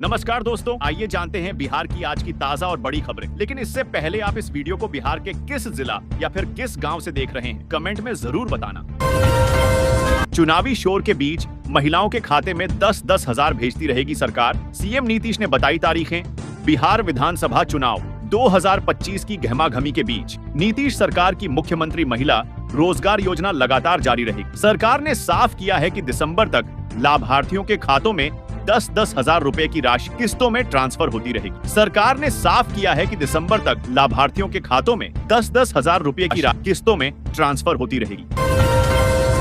नमस्कार दोस्तों, आइए जानते हैं बिहार की आज की ताजा और बड़ी खबरें। लेकिन इससे पहले आप इस वीडियो को बिहार के किस जिला या फिर किस गांव से देख रहे हैं, कमेंट में जरूर बताना। चुनावी शोर के बीच महिलाओं के खाते में 10-10 हजार भेजती रहेगी सरकार, सीएम नीतीश ने बताई तारीखें। बिहार विधानसभा चुनाव 2025 की गहमागहमी के बीच नीतीश सरकार की मुख्यमंत्री महिला रोजगार योजना लगातार जारी रहेगी। सरकार ने साफ किया है कि दिसंबर तक लाभार्थियों के खातों में 10-10 हजार रुपए की राशि किस्तों में ट्रांसफर होती रहेगी। सरकार ने साफ किया है कि दिसंबर तक लाभार्थियों के खातों में 10-10 हजार रुपए की राशि किस्तों में ट्रांसफर होती रहेगी।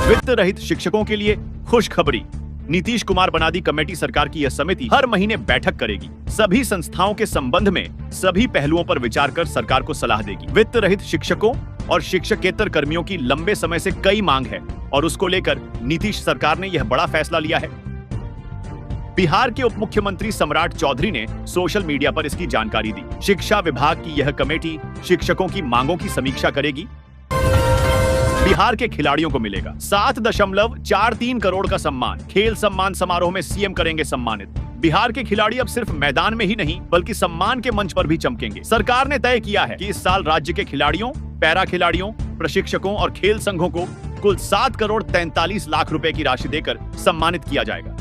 वित्त रहित शिक्षकों के लिए खुशखबरी। नीतीश कुमार बनादी कमेटी सरकार की यह समिति हर महीने बैठक करेगी। सभी संस्थाओं के संबंध में सभी पहलुओं पर विचार कर सरकार को सलाह देगी। वित्त रहित शिक्षकों और शिक्षकेतर कर्मियों की लंबे समय से कई मांग है और उसको लेकर नीतीश सरकार ने यह बड़ा फैसला लिया है। बिहार के उप मुख्यमंत्री सम्राट चौधरी ने सोशल मीडिया पर इसकी जानकारी दी। शिक्षा विभाग की यह कमेटी शिक्षकों की मांगों की समीक्षा करेगी। बिहार के खिलाड़ियों को मिलेगा 7.43 करोड़ का सम्मान। खेल सम्मान समारोह में सीएम करेंगे सम्मानित। बिहार के खिलाड़ी अब सिर्फ मैदान में ही नहीं बल्कि सम्मान के मंच पर भी चमकेंगे। सरकार ने तय किया है कि इस साल राज्य के खिलाड़ियों, पैरा खिलाड़ियों, प्रशिक्षकों और खेल संघों को कुल 7 करोड़ 43 लाख रुपए की राशि देकर सम्मानित किया जाएगा।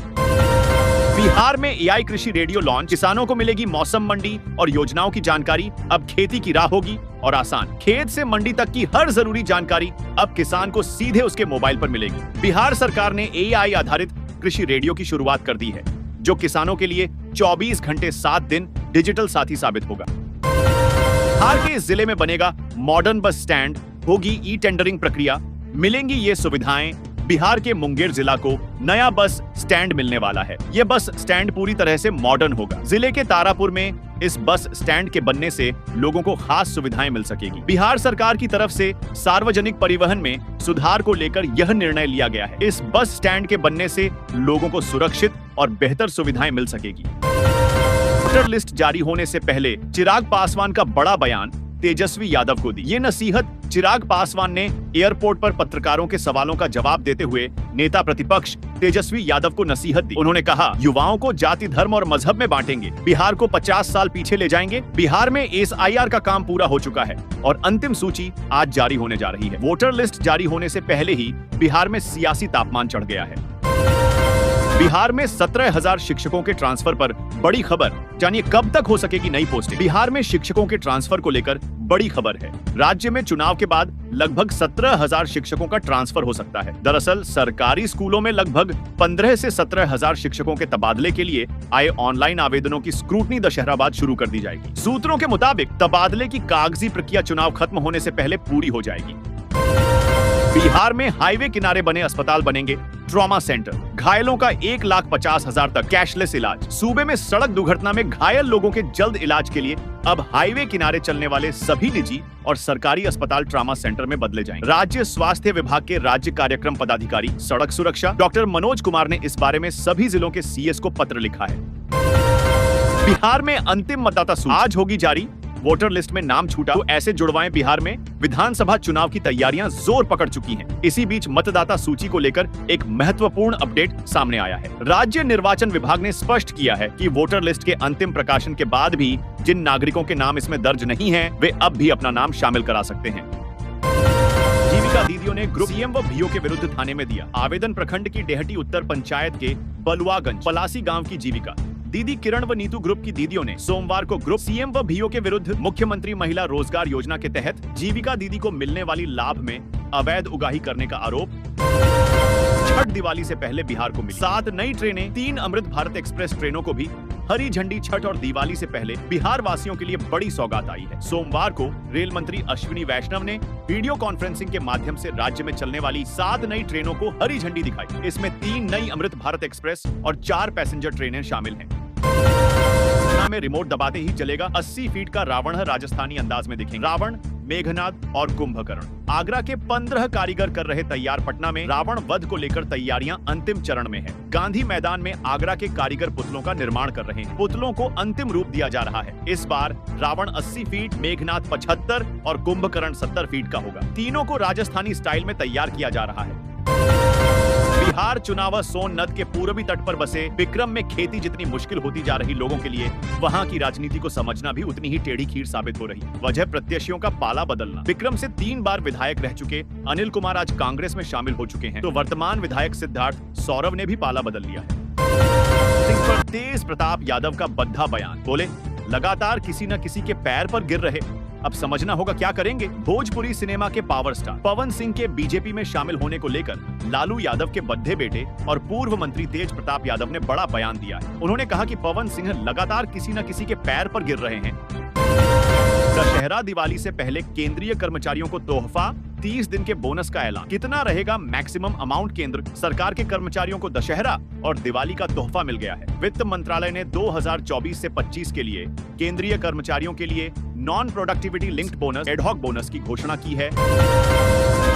बिहार में एआई कृषि रेडियो लॉन्च। किसानों को मिलेगी मौसम मंडी और योजनाओं की जानकारी। अब खेती की राह होगी और आसान। खेत से मंडी तक की हर जरूरी जानकारी अब किसान को सीधे उसके मोबाइल पर मिलेगी। बिहार सरकार ने एआई आधारित कृषि रेडियो की शुरुआत कर दी है, जो किसानों के लिए 24 घंटे 7 दिन डिजिटल साथी साबित होगा। बिहार के इस जिले में बनेगा मॉडर्न बस स्टैंड, होगी ई टेंडरिंग प्रक्रिया, मिलेंगी ये सुविधाएं। बिहार के मुंगेर जिला को नया बस स्टैंड मिलने वाला है। ये बस स्टैंड पूरी तरह से मॉडर्न होगा। जिले के तारापुर में इस बस स्टैंड के बनने से लोगों को खास सुविधाएं मिल सकेगी। बिहार सरकार की तरफ से सार्वजनिक परिवहन में सुधार को लेकर यह निर्णय लिया गया है। इस बस स्टैंड के बनने से लोगों को सुरक्षित और बेहतर सुविधाएं मिल सकेगी। वोटर लिस्ट जारी होने से पहले चिराग पासवान का बड़ा बयान तेजस्वी यादव को दी। ये नसीहत चिराग पासवान ने एयरपोर्ट पर पत्रकारों के सवालों का जवाब देते हुए नेता प्रतिपक्ष तेजस्वी यादव को नसीहत दी। उन्होंने कहा, युवाओं को जाति, धर्म और मजहब में बांटेंगे, बिहार को 50 साल पीछे ले जाएंगे। बिहार में एसआईआर का काम पूरा हो चुका है और अंतिम सूची आज जारी होने जा रही है। वोटर लिस्ट जारी होने से पहले ही बिहार में सियासी तापमान चढ़ गया है। बिहार में 17,000 शिक्षकों के ट्रांसफर पर बड़ी खबर। जानिए कब तक हो सकेगी नई पोस्टिंग। बिहार में शिक्षकों के ट्रांसफर को लेकर बड़ी खबर है। राज्य में चुनाव के बाद लगभग 17,000 शिक्षकों का ट्रांसफर हो सकता है। दरअसल सरकारी स्कूलों में लगभग 15 से 17,000 शिक्षकों के तबादले के लिए आए ऑनलाइन आवेदनों की स्क्रूटनी दशहरा बाद शुरू कर दी जाएगी। सूत्रों के मुताबिक तबादले की कागजी प्रक्रिया चुनाव खत्म होने से पहले पूरी हो जाएगी। बिहार में हाईवे किनारे बने अस्पताल बनेंगे ट्रॉमा सेंटर। घायलों का 1,50,000 तक कैशलेस इलाज। सूबे में सड़क दुर्घटना में घायल लोगों के जल्द इलाज के लिए अब हाईवे किनारे चलने वाले सभी निजी और सरकारी अस्पताल ट्रॉमा सेंटर में बदले जाएंगे। राज्य स्वास्थ्य विभाग के राज्य कार्यक्रम पदाधिकारी सड़क सुरक्षा डॉक्टर मनोज कुमार ने इस बारे में सभी जिलों के सीएस को पत्र लिखा है। बिहार में अंतिम मतदाता सूची आज होगी जारी। वोटर लिस्ट में नाम छूटा तो ऐसे जुड़वाएं। बिहार में विधानसभा चुनाव की तैयारियां जोर पकड़ चुकी हैं। इसी बीच मतदाता सूची को लेकर एक महत्वपूर्ण अपडेट सामने आया है। राज्य निर्वाचन विभाग ने स्पष्ट किया है कि वोटर लिस्ट के अंतिम प्रकाशन के बाद भी जिन नागरिकों के नाम इसमें दर्ज नहीं हैं, वे अब भी अपना नाम शामिल करा सकते हैं। जीविका दीदियों ने ग्रुप सीएम व भीओ के विरुद्ध थाने में दिया आवेदन। प्रखंड की डेहटी उत्तर पंचायत के बलुआगंज पलासी गांव की जीविका दीदी किरण व नीतू ग्रुप की दीदियों ने सोमवार को ग्रुप सीएम व भीओ के विरुद्ध मुख्यमंत्री महिला रोजगार योजना के तहत जीविका दीदी को मिलने वाली लाभ में अवैध उगाही करने का आरोप। छठ दिवाली से पहले बिहार को मिली 7 नई ट्रेनें। 3 अमृत भारत एक्सप्रेस ट्रेनों को भी हरी झंडी। छठ और दिवाली से पहले बिहार वासियों के लिए बड़ी सौगात आई है। सोमवार को रेल मंत्री अश्विनी वैष्णव ने वीडियो कॉन्फ्रेंसिंग के माध्यम से राज्य में चलने वाली 7 नई ट्रेनों को हरी झंडी दिखाई। इसमें 3 नई अमृत भारत एक्सप्रेस और 4 पैसेंजर ट्रेनें शामिल हैं। में रिमोट दबाते ही चलेगा 80 फीट का रावण राजस्थानी अंदाज में दिखेंगे। रावण, मेघनाद और कुंभकर्ण। आगरा के 15 कारीगर कर रहे तैयार। पटना में रावण वध को लेकर तैयारियां अंतिम चरण में है। गांधी मैदान में आगरा के कारीगर पुतलों का निर्माण कर रहे हैं। पुतलों को अंतिम रूप दिया जा रहा है। इस बार रावण 80 फीट, मेघनाद 75 और कुंभकर्ण 70 फीट का होगा। तीनों को राजस्थानी स्टाइल में तैयार किया जा रहा है। बिहार चुनाव सोन नद के पूर्वी तट पर बसे विक्रम में खेती जितनी मुश्किल होती जा रही लोगों के लिए वहां की राजनीति को समझना भी उतनी ही टेढ़ी खीर साबित हो रही। वजह प्रत्याशियों का पाला बदलना। विक्रम से 3 बार विधायक रह चुके अनिल कुमार आज कांग्रेस में शामिल हो चुके हैं, तो वर्तमान विधायक सिद्धार्थ सौरव ने भी पाला बदल लिया है। सिंह पर तेज प्रताप यादव का बद्धा बयान। बोले, लगातार किसी न किसी के पैर पर गिर रहे, अब समझना होगा क्या करेंगे। भोजपुरी सिनेमा के पावर स्टार पवन सिंह के बीजेपी में शामिल होने को लेकर लालू यादव के बद्धे बेटे और पूर्व मंत्री तेज प्रताप यादव ने बड़ा बयान दिया है। उन्होंने कहा कि पवन सिंह लगातार किसी न किसी के पैर पर गिर रहे हैं। दशहरा दिवाली से पहले केंद्रीय कर्मचारियों को तोहफा, 30 दिन के बोनस का ऐलान। कितना रहेगा मैक्सिमम अमाउंट? केंद्र सरकार के कर्मचारियों को दशहरा और दिवाली का तोहफा मिल गया है। वित्त मंत्रालय ने 2024 से 25 के लिए केंद्रीय कर्मचारियों के लिए non productivity linked bonus, ad hoc bonus की घोषणा की है।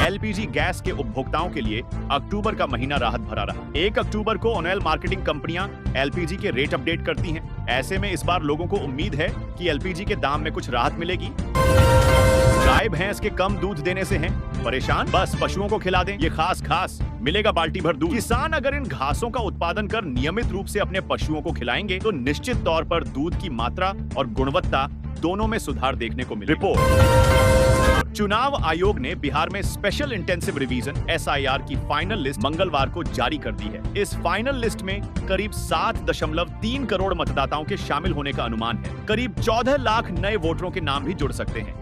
एलपीजी गैस के उपभोक्ताओं के लिए अक्टूबर का महीना राहत भरा रहा। 1 अक्टूबर को ऑयल मार्केटिंग कंपनियां एलपीजी के रेट अपडेट करती हैं। ऐसे में इस बार लोगों को उम्मीद है कि एलपीजी के दाम में कुछ राहत मिलेगी। गाय भैंस के कम दूध देने से हैं परेशान? बस पशुओं को खिला दें ये खास घास, मिलेगा बाल्टी भर दूध। किसान अगर इन घासों का उत्पादन कर नियमित रूप से अपने पशुओं को खिलाएंगे तो निश्चित तौर पर दूध की मात्रा और गुणवत्ता दोनों में सुधार देखने को मिले। रिपोर्ट। चुनाव आयोग ने बिहार में स्पेशल इंटेंसिव रिवीजन (SIR) की फाइनल लिस्ट मंगलवार को जारी कर दी है। इस फाइनल लिस्ट में करीब 7.3 करोड़ मतदाताओं के शामिल होने का अनुमान है। करीब 14 लाख नए वोटरों के नाम भी जुड़ सकते हैं।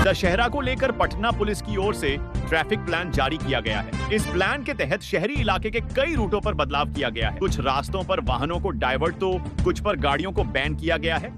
दशहरा को लेकर पटना पुलिस की ओर से ट्रैफिक प्लान जारी किया गया है। इस प्लान के तहत शहरी इलाके के कई रूटों पर बदलाव किया गया है। कुछ रास्तों पर वाहनों को डाइवर्ट तो कुछ पर गाड़ियों को बैन किया गया है।